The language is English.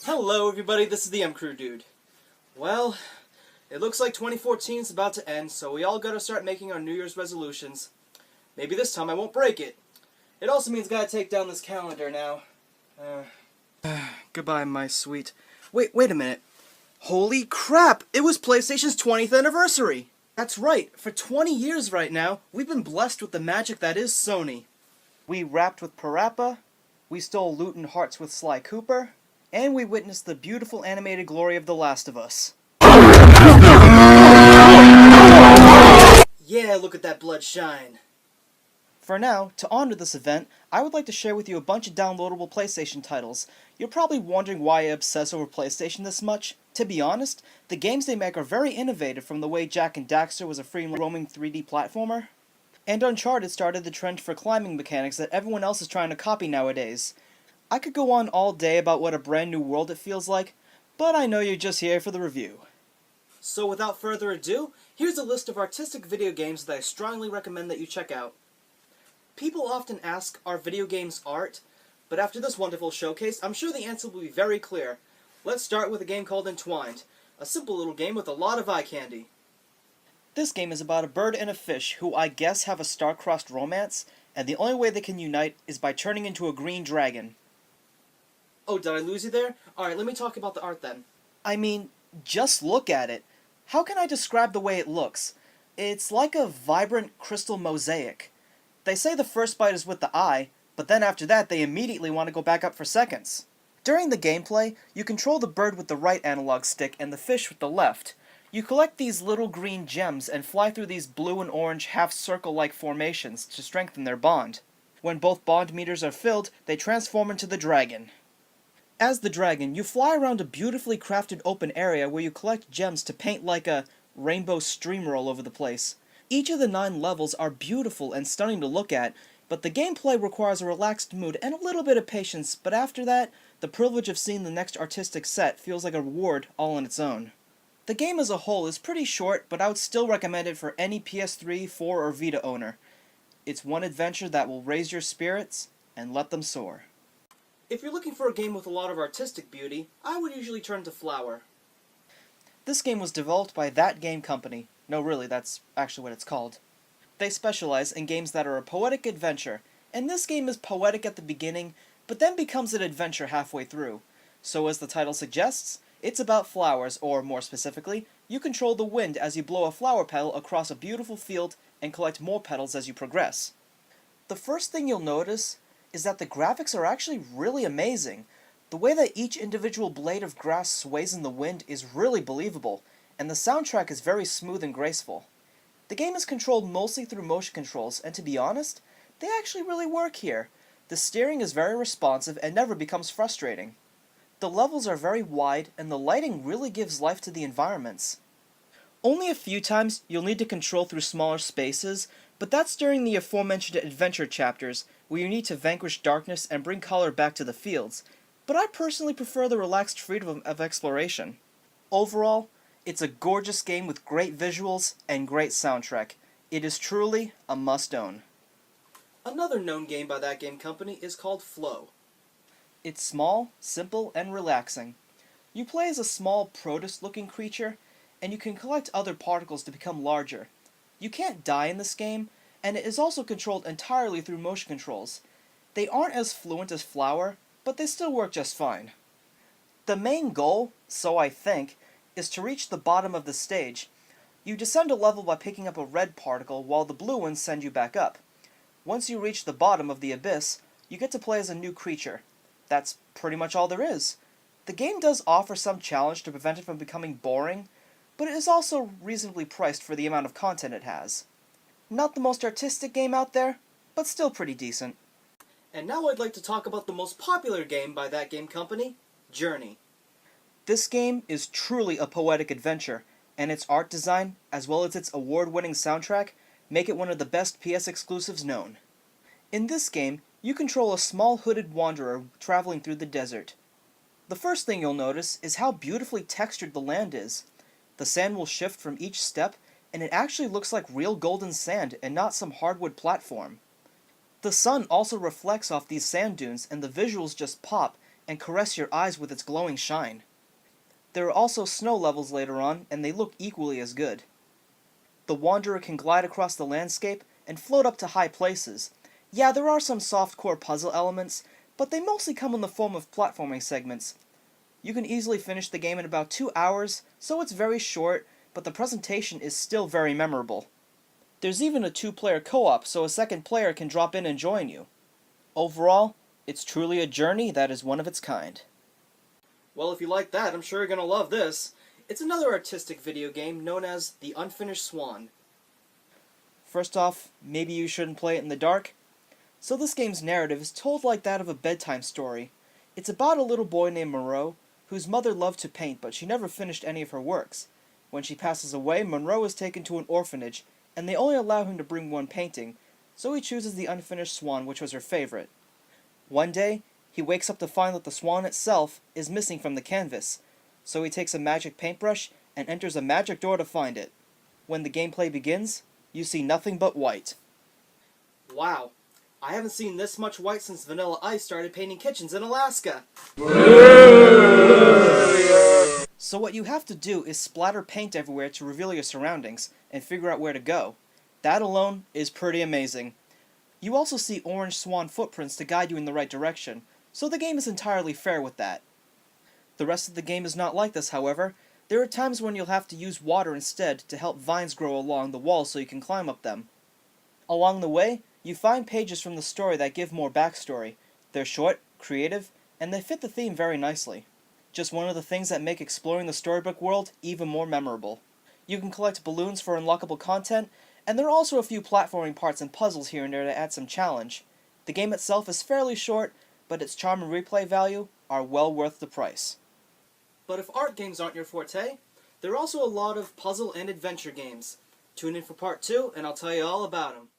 Hello everybody, this is the M-Crew Dude. Well, it looks like 2014 is about to end, so we all gotta start making our New Year's resolutions. Maybe this time I won't break it. It also means I gotta take down this calendar now. Goodbye, my sweet... Wait a minute. Holy crap! It was PlayStation's 20th anniversary! That's right, for 20 years right now, we've been blessed with the magic that is Sony. We rapped with Parappa, we stole loot and hearts with Sly Cooper, and we witnessed the beautiful animated glory of The Last of Us. Yeah, look at that blood shine. For now, to honor this event, I would like to share with you a bunch of downloadable PlayStation titles. You're probably wondering why I obsess over PlayStation this much. To be honest, the games they make are very innovative, from the way Jak and Daxter was a free-roaming 3D platformer, and Uncharted started the trend for climbing mechanics that everyone else is trying to copy nowadays. I could go on all day about what a brand new world it feels like, but I know you're just here for the review. So without further ado, here's a list of artistic video games that I strongly recommend that you check out. People often ask, are video games art? But after this wonderful showcase, I'm sure the answer will be very clear. Let's start with a game called Entwined, a simple little game with a lot of eye candy. This game is about a bird and a fish who I guess have a star-crossed romance, and the only way they can unite is by turning into a green dragon. Oh, did I lose you there? Alright, let me talk about the art then. I mean, just look at it. How can I describe the way it looks? It's like a vibrant crystal mosaic. They say the first bite is with the eye, but then after that they immediately want to go back up for seconds. During the gameplay, you control the bird with the right analog stick and the fish with the left. You collect these little green gems and fly through these blue and orange half-circle-like formations to strengthen their bond. When both bond meters are filled, they transform into the dragon. As the dragon, you fly around a beautifully crafted open area where you collect gems to paint like a rainbow streamer all over the place. Each of the 9 levels are beautiful and stunning to look at, but the gameplay requires a relaxed mood and a little bit of patience, but after that, the privilege of seeing the next artistic set feels like a reward all on its own. The game as a whole is pretty short, but I would still recommend it for any PS3, 4, or Vita owner. It's one adventure that will raise your spirits and let them soar. If you're looking for a game with a lot of artistic beauty, I would usually turn to Flower. This game was developed by That Game Company. No, really, that's actually what it's called. They specialize in games that are a poetic adventure, and this game is poetic at the beginning, but then becomes an adventure halfway through. So as the title suggests, it's about flowers, or more specifically, you control the wind as you blow a flower petal across a beautiful field and collect more petals as you progress. The first thing you'll notice is that the graphics are actually really amazing. The way that each individual blade of grass sways in the wind is really believable, and the soundtrack is very smooth and graceful. The game is controlled mostly through motion controls, and to be honest, they actually really work here. The steering is very responsive and never becomes frustrating. The levels are very wide, and the lighting really gives life to the environments. Only a few times you'll need to control through smaller spaces, but that's during the aforementioned adventure chapters, where you need to vanquish darkness and bring color back to the fields, but I personally prefer the relaxed freedom of exploration. Overall, it's a gorgeous game with great visuals and great soundtrack. It is truly a must-own. Another known game by That Game Company is called Flow. It's small, simple, and relaxing. You play as a small protist-looking creature, and you can collect other particles to become larger. You can't die in this game, and it is also controlled entirely through motion controls. They aren't as fluent as Flower, but they still work just fine. The main goal, so I think, is to reach the bottom of the stage. You descend a level by picking up a red particle, while the blue ones send you back up. Once you reach the bottom of the abyss, you get to play as a new creature. That's pretty much all there is. The game does offer some challenge to prevent it from becoming boring, but it is also reasonably priced for the amount of content it has. Not the most artistic game out there, but still pretty decent. And now I'd like to talk about the most popular game by That Game Company, Journey. This game is truly a poetic adventure, and its art design, as well as its award-winning soundtrack, make it one of the best PS exclusives known. In this game, you control a small hooded wanderer traveling through the desert. The first thing you'll notice is how beautifully textured the land is. The sand will shift from each step, and it actually looks like real golden sand and not some hardwood platform. The sun also reflects off these sand dunes, and the visuals just pop, and caress your eyes with its glowing shine. There are also snow levels later on, and they look equally as good. The wanderer can glide across the landscape and float up to high places. Yeah, there are some soft-core puzzle elements, but they mostly come in the form of platforming segments. You can easily finish the game in about 2 hours, so it's very short, but the presentation is still very memorable. There's even a 2-player co-op, so a second player can drop in and join you. Overall, it's truly a journey that is one of its kind. Well, if you like that, I'm sure you're gonna love this. It's another artistic video game known as The Unfinished Swan. First off, maybe you shouldn't play it in the dark. So this game's narrative is told like that of a bedtime story. It's about a little boy named Monroe, whose mother loved to paint, but she never finished any of her works. When she passes away, Monroe is taken to an orphanage, and they only allow him to bring one painting, so he chooses the unfinished swan, which was her favorite. One day, he wakes up to find that the swan itself is missing from the canvas, so he takes a magic paintbrush and enters a magic door to find it. When the gameplay begins, you see nothing but white. Wow, I haven't seen this much white since Vanilla Ice started painting kitchens in Alaska! So what you have to do is splatter paint everywhere to reveal your surroundings, and figure out where to go. That alone is pretty amazing. You also see orange swan footprints to guide you in the right direction, so the game is entirely fair with that. The rest of the game is not like this, however. There are times when you'll have to use water instead to help vines grow along the walls so you can climb up them. Along the way, you find pages from the story that give more backstory. They're short, creative, and they fit the theme very nicely. Just one of the things that make exploring the storybook world even more memorable. You can collect balloons for unlockable content, and there are also a few platforming parts and puzzles here and there to add some challenge. The game itself is fairly short, but its charm and replay value are well worth the price. But if art games aren't your forte, there are also a lot of puzzle and adventure games. Tune in for part 2, and I'll tell you all about them.